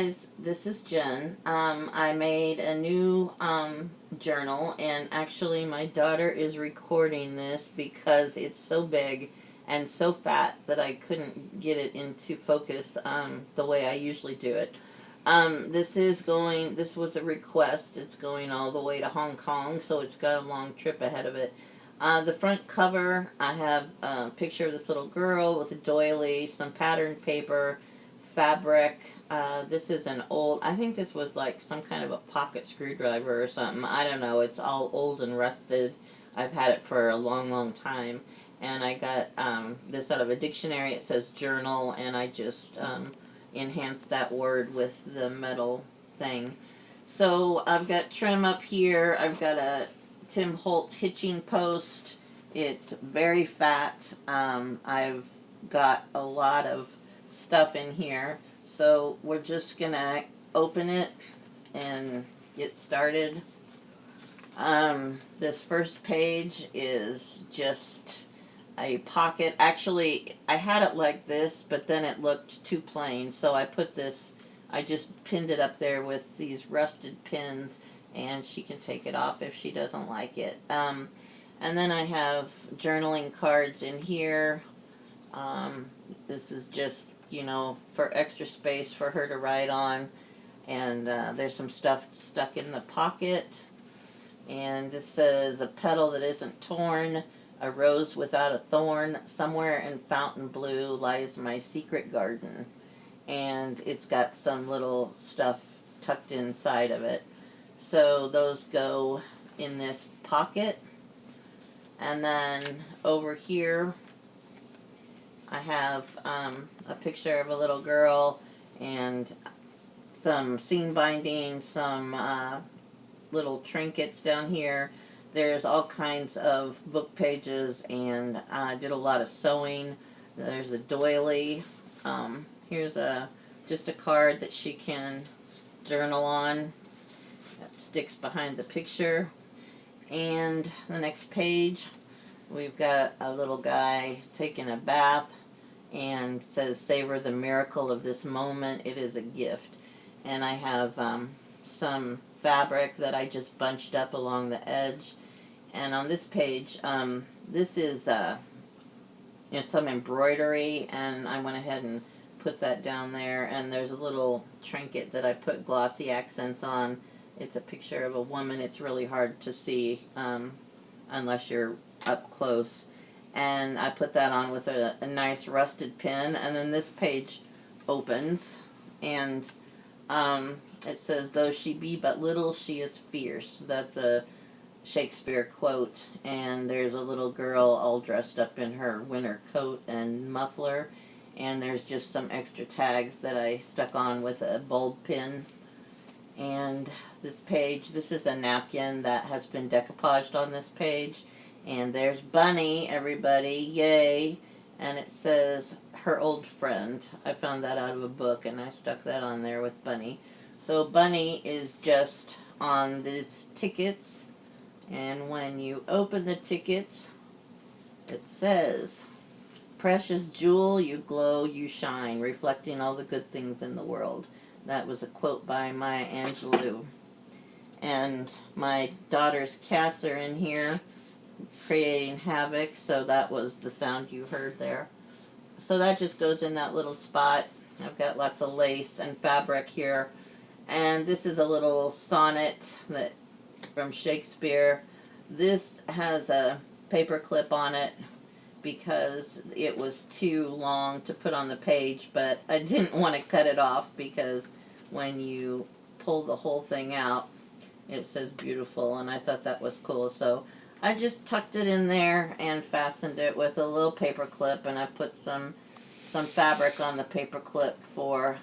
guys, this is Jen. I made a new journal, and actually, my daughter is recording this because it's so big and so fat that I couldn't get it into focus the way I usually do it. This was a request. It's going all the way to Hong Kong, so it's got a long trip ahead of it. The front cover, I have a picture of this little girl with a doily, some patterned paper, fabric. This is an old, I think this was like some kind of a pocket screwdriver or something. I don't know. It's all old and rusted. I've had it for a long, long time. And I got this out of a dictionary. It says journal, and I just enhanced that word with the metal thing. So I've got trim up here. I've got a Tim Holtz hitching post. It's very fat. I've got a lot of stuff in here. So we're just gonna open it and get started. This first page is just a pocket. Actually, I had it like this, but then it looked too plain, so I just pinned it up there with these rusted pins, and she can take it off if she doesn't like it. And then I have journaling cards in here. This is just, for extra space for her to write on. And there's some stuff stuck in the pocket. And this says, a petal that isn't torn, a rose without a thorn, somewhere in fountain blue lies my secret garden. And it's got some little stuff tucked inside of it. So those go in this pocket. And then over here I have a picture of a little girl and some seam binding, some little trinkets down here. There's all kinds of book pages, and I did a lot of sewing. There's a doily. Here's just a card that she can journal on. That sticks behind the picture. And the next page, we've got a little guy taking a bath, and says, savor the miracle of this moment, it is a gift. And I have some fabric that I just bunched up along the edge. And on this page, this is some embroidery, and I went ahead and put that down there. And there's a little trinket that I put glossy accents on. It's a picture of a woman. It's really hard to see unless you're up close. And I put that on with a nice rusted pin. And then this page opens, and it says, though she be but little, she is fierce. That's a Shakespeare quote. And there's a little girl all dressed up in her winter coat and muffler. And there's just some extra tags that I stuck on with a bulb pin. And this page, this is a napkin that has been decoupaged on this page. And there's Bunny, everybody, yay. And it says, her old friend. I found that out of a book, and I stuck that on there with Bunny. So Bunny is just on these tickets. And when you open the tickets, it says, precious jewel, you glow, you shine, reflecting all the good things in the world. That was a quote by Maya Angelou. And my daughter's cats are in here creating havoc, so that was the sound you heard there. So that just goes in that little spot. I've got lots of lace and fabric here. And this is a little sonnet that from Shakespeare. This has a paper clip on it because it was too long to put on the page, but I didn't want to cut it off because when you pull the whole thing out, it says beautiful, and I thought that was cool. So I just tucked it in there and fastened it with a little paper clip, and I put some fabric on the paper clip for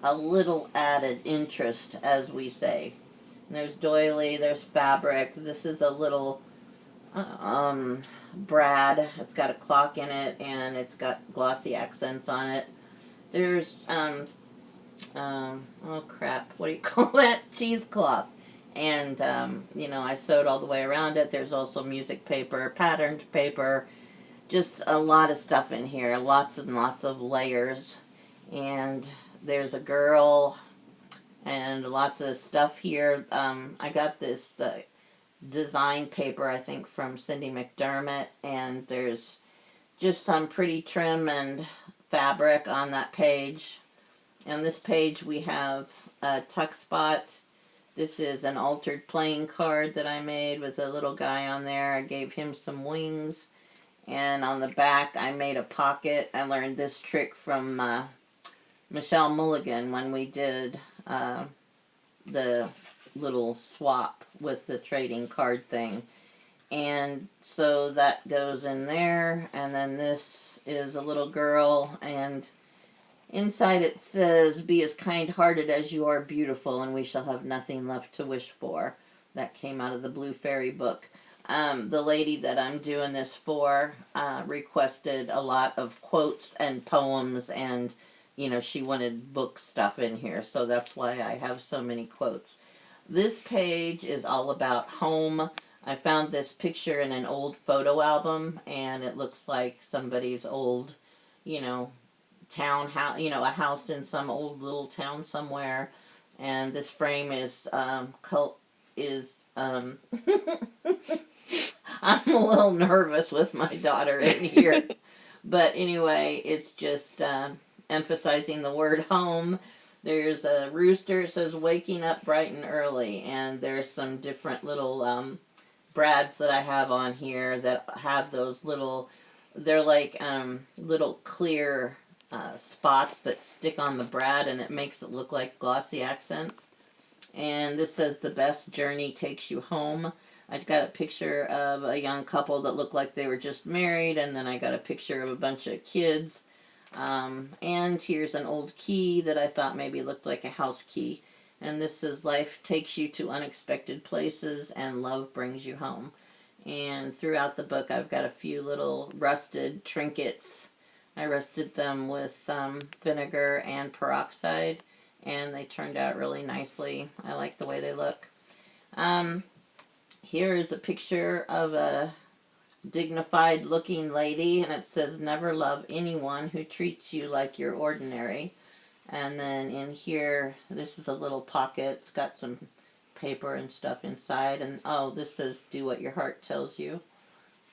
a little added interest, as we say. And there's doily, there's fabric. This is a little brad. It's got a clock in it, and it's got glossy accents on it. There's oh crap, what do you call that? Cheesecloth. And I sewed all the way around it. There's also music paper, patterned paper, just a lot of stuff in here, lots and lots of layers. And there's a girl and lots of stuff here. I got this design paper, I think, from Cindy McDermott, and there's just some pretty trim and fabric on that page. On this page we have a tuck spot. This is an altered playing card that I made with a little guy on there. I gave him some wings. And on the back I made a pocket. I learned this trick from Michelle Mulligan when we did the little swap with the trading card thing. And so that goes in there, and then this is a little girl, and inside it says, "Be as kind-hearted as you are beautiful, and we shall have nothing left to wish for." That came out of the Blue Fairy book. The lady that I'm doing this for requested a lot of quotes and poems, and she wanted book stuff in here, so that's why I have so many quotes. This page is all about home. I found this picture in an old photo album, and it looks like somebody's old, town house, a house in some old little town somewhere. And this frame is I'm a little nervous with my daughter in here. But anyway, it's just emphasizing the word home. There's a rooster. It says waking up bright and early, and there's some different little brads that I have on here that have those little, they're like little clear spots that stick on the brad, and it makes it look like glossy accents. And this says the best journey takes you home. I've got a picture of a young couple that looked like they were just married, and then I got a picture of a bunch of kids. And here's an old key that I thought maybe looked like a house key. And this says, life takes you to unexpected places and love brings you home. And throughout the book I've got a few little rusted trinkets. I rusted them with vinegar and peroxide, and they turned out really nicely. I like the way they look. Here is a picture of a dignified looking lady, and it says, never love anyone who treats you like you're ordinary. And then in here, this is a little pocket. It's got some paper and stuff inside, and this says, do what your heart tells you.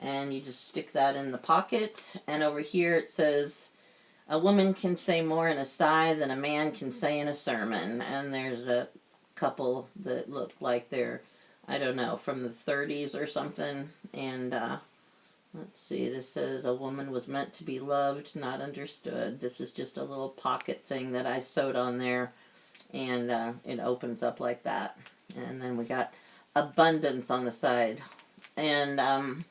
And you just stick that in the pocket. And over here it says, a woman can say more in a sigh than a man can say in a sermon. And there's a couple that look like they're, I don't know, from the 30s or something. And let's see, this says, a woman was meant to be loved, not understood. This is just a little pocket thing that I sewed on there, and it opens up like that. And then we got abundance on the side. And,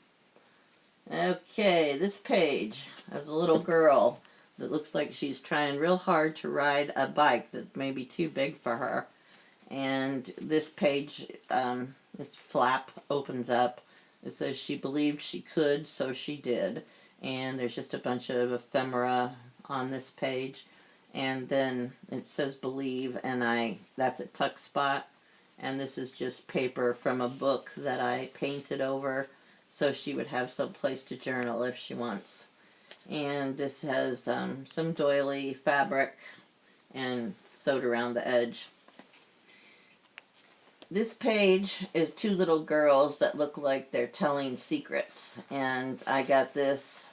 okay, this page has a little girl that looks like she's trying real hard to ride a bike that may be too big for her. And this page, this flap opens up. It says she believed she could, so she did. And there's just a bunch of ephemera on this page. And then it says believe, and that's a tuck spot. And this is just paper from a book that I painted over so she would have some place to journal if she wants. And this has some doily fabric and sewed around the edge. This page is two little girls that look like they're telling secrets, and I got this.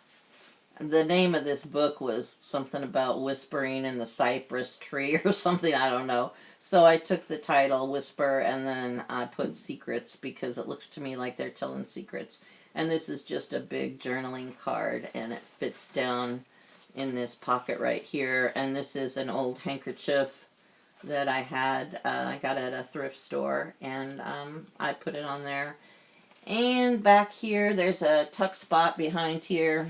The name of this book was something about whispering in the cypress tree or something, I don't know. So I took the title, Whisper, and then I put secrets because it looks to me like they're telling secrets. And this is just a big journaling card, and it fits down in this pocket right here. And this is an old handkerchief that I had, I got at a thrift store, and I put it on there. And back here, there's a tuck spot behind here.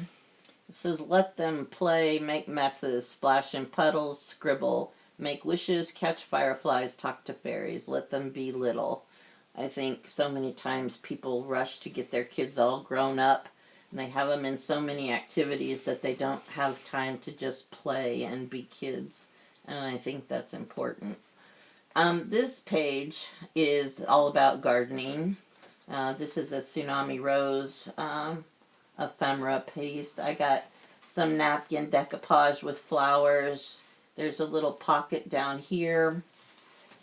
It says, let them play, make messes, splash in puddles, scribble, make wishes, catch fireflies, talk to fairies, let them be little. I think so many times people rush to get their kids all grown up, and they have them in so many activities that they don't have time to just play and be kids. And I think that's important. This page is all about gardening. This is a Tsunami Rose ephemera piece. I got some napkin decoupage with flowers. There's a little pocket down here.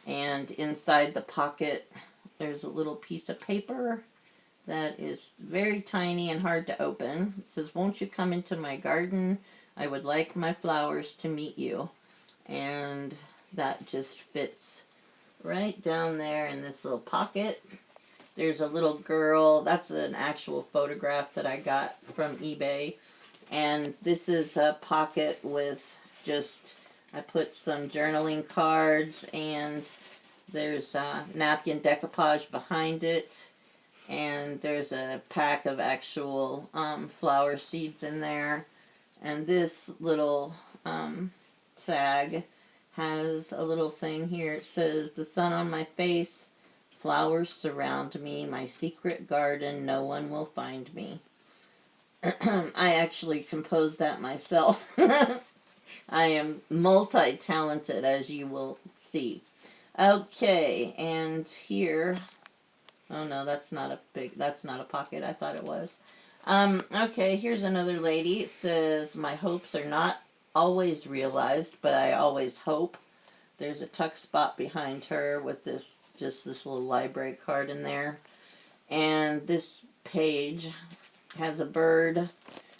And inside the pocket, there's a little piece of paper that is very tiny and hard to open. It says, "Won't you come into my garden? I would like my flowers to meet you." And that just fits right down there in this little pocket. There's a little girl. That's an actual photograph that I got from eBay. And this is a pocket with just, I put some journaling cards, and there's a napkin decoupage behind it. And there's a pack of actual flower seeds in there. And this little tag has a little thing here. It says, "The sun on my face, flowers surround me, my secret garden, no one will find me." I actually composed that myself. I am multi-talented, as you will see. Okay, and here, oh no, that's not a pocket. I thought it was. Okay, here's another lady. It says, "My hopes are not always realized, but I always hope." There's a tuck spot behind her with this little library card in there. And this page has a bird.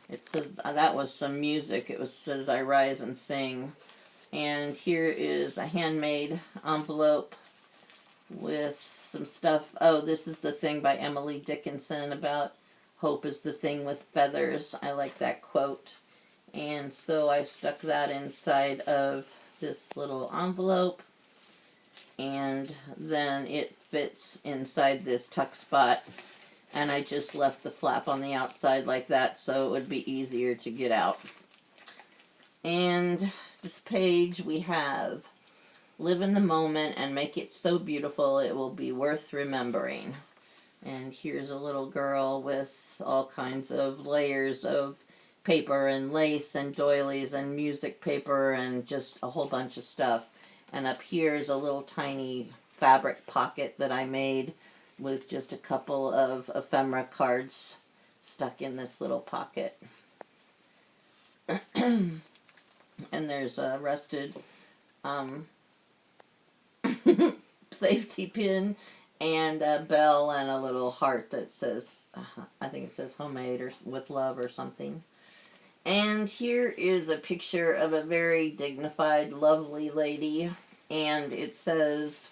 It says, that was some music. It says, "I rise and sing." And here is a handmade envelope with some stuff. Oh, this is the thing by Emily Dickinson about hope is the thing with feathers. I like that quote. And so I stuck that inside of this little envelope. And then it fits inside this tuck spot. And I just left the flap on the outside like that so it would be easier to get out. And this page we have, "Live in the moment and make it so beautiful it will be worth remembering." And here's a little girl with all kinds of layers of paper and lace and doilies and music paper and just a whole bunch of stuff. And up here is a little tiny fabric pocket that I made with just a couple of ephemera cards stuck in this little pocket. And there's a rusted safety pin and a bell and a little heart that says, I think it says "homemade" or "with love" or something. And here is a picture of a very dignified, lovely lady. And it says,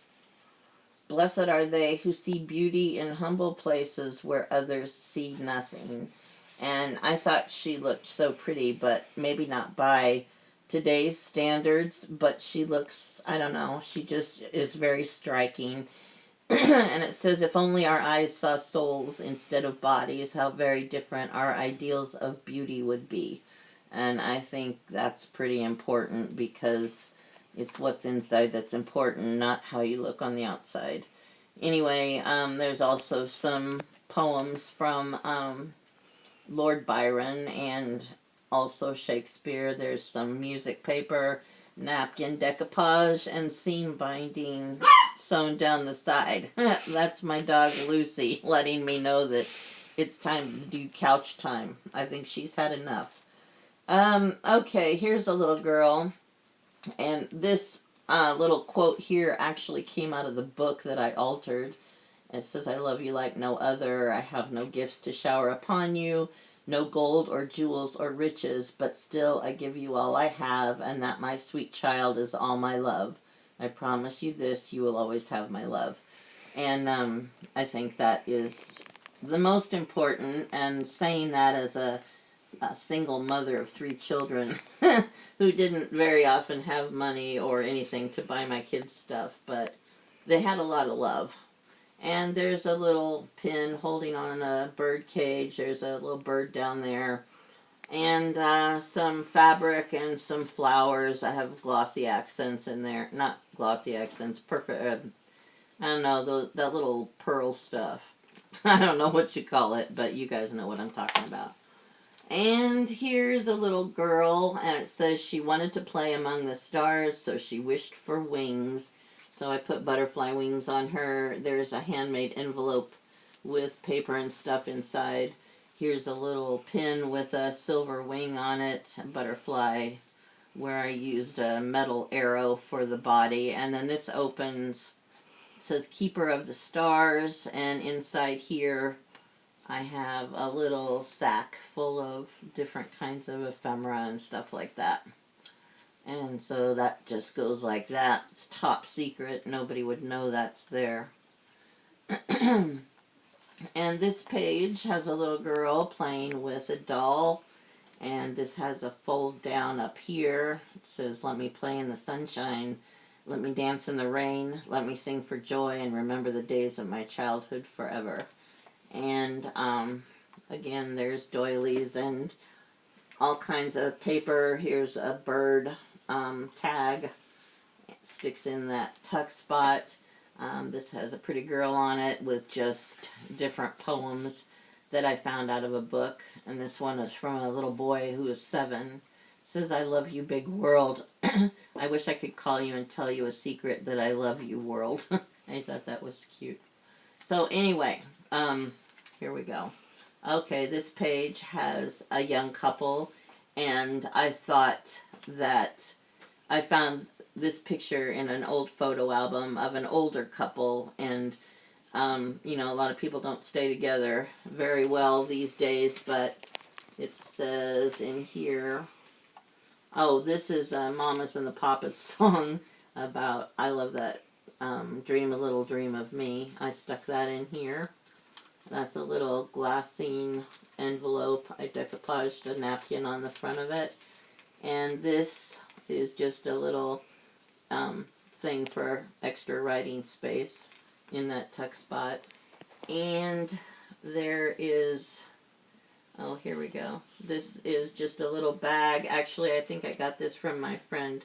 "Blessed are they who see beauty in humble places where others see nothing." And I thought she looked so pretty, but maybe not by today's standards, but she looks, I don't know, she just is very striking. And it says, "If only our eyes saw souls instead of bodies, how very different our ideals of beauty would be." And I think that's pretty important because it's what's inside that's important, not how you look on the outside. Anyway, there's also some poems from Lord Byron and also Shakespeare. There's some music paper, napkin decoupage, and seam binding sewn down the side. That's my dog Lucy letting me know that it's time to do couch time. I think she's had enough. Okay, here's a little girl. And this little quote here actually came out of the book that I altered. It says, "I love you like no other. I have no gifts to shower upon you. No gold or jewels or riches, but still I give you all I have, and that, my sweet child, is all my love. I promise you this, you will always have my love." And I think that is the most important, and saying that as a single mother of 3 children who didn't very often have money or anything to buy my kids stuff, but they had a lot of love. And there's a little pin holding on a bird cage. There's a little bird down there. And some fabric and some flowers. I have glossy accents in there. Not glossy accents, perfect. I don't know, that little pearl stuff. I don't know what you call it, but you guys know what I'm talking about. And here's a little girl, and it says she wanted to play among the stars, so she wished for wings. So I put butterfly wings on her. There's a handmade envelope with paper and stuff inside. Here's a little pin with a silver wing on it, a butterfly where I used a metal arrow for the body. And then this opens, it says Keeper of the Stars, and inside here I have a little sack full of different kinds of ephemera and stuff like that. And so that just goes like that. It's top secret. Nobody would know that's there. And this page has a little girl playing with a doll. And this has a fold down up here. It says, let me play in the sunshine. Let me dance in the rain. Let me sing for joy and remember the days of my childhood forever. And again, there's doilies and all kinds of paper. Here's a bird tag. It sticks in that tuck spot. This has a pretty girl on it with just different poems that I found out of a book. And this one is from a little boy who is 7. It says, I love you, big world. I wish I could call you and tell you a secret that I love you, world. I thought that was cute. So anyway, here we go. Okay, this page has a young couple, and I thought that I found this picture in an old photo album of an older couple, and you know, a lot of people don't stay together very well these days, but it says in here, oh, this is Mamas and the Papas song about, I love that, Dream a Little Dream of Me. I stuck that in here. That's a little glassine envelope. I decoupaged a napkin on the front of it. And this is just a little thing for extra writing space in that tuck spot. And there is, oh, here we go. This is just a little bag. Actually, I think I got this from my friend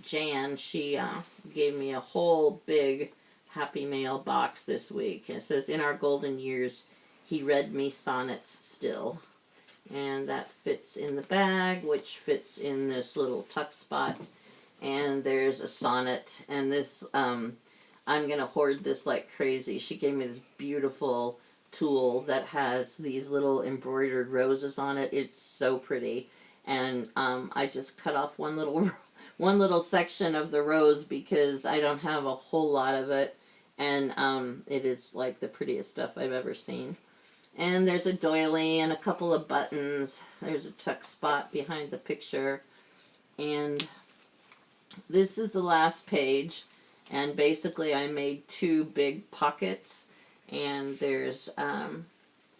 Jan. She gave me a whole big Happy Mail box this week. And it says, in our golden years, he read me sonnets still. And that fits in the bag, which fits in this little tuck spot. And there's a sonnet. And this, I'm going to hoard this like crazy. She gave me this beautiful tool that has these little embroidered roses on it. It's so pretty. And I just cut off one little section of the rose because I don't have a whole lot of it. And it is like the prettiest stuff I've ever seen. And there's a doily and a couple of buttons. There's a tuck spot behind the picture. And this is the last page. And basically I made 2 big pockets. And there's an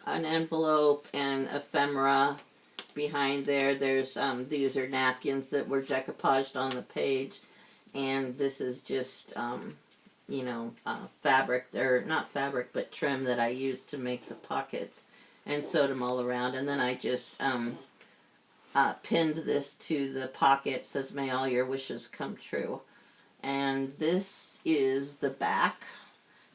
envelope and ephemera behind there. There's these are napkins that were decoupaged on the page. And this is just you know, fabric, or not fabric, but trim that I used to make the pockets, and sewed them all around. And then I just pinned this to the pocket. It says, may all your wishes come true. And this is the back.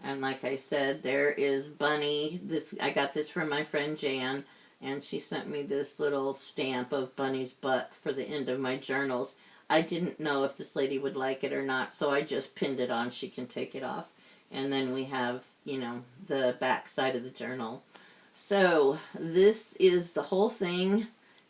And like I said, there is Bunny. This, I got this from my friend Jan, and she sent me this little stamp of Bunny's butt for the end of my journals. I didn't know if this lady would like it or not, so I just pinned it on. She can take it off. And then we have, you know, the back side of the journal. So this is the whole thing.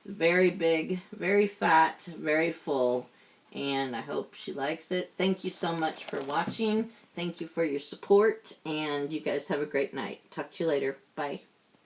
Very big, very fat, very full. And I hope she likes it. Thank you so much for watching. Thank you for your support. And you guys have a great night. Talk to you later. Bye.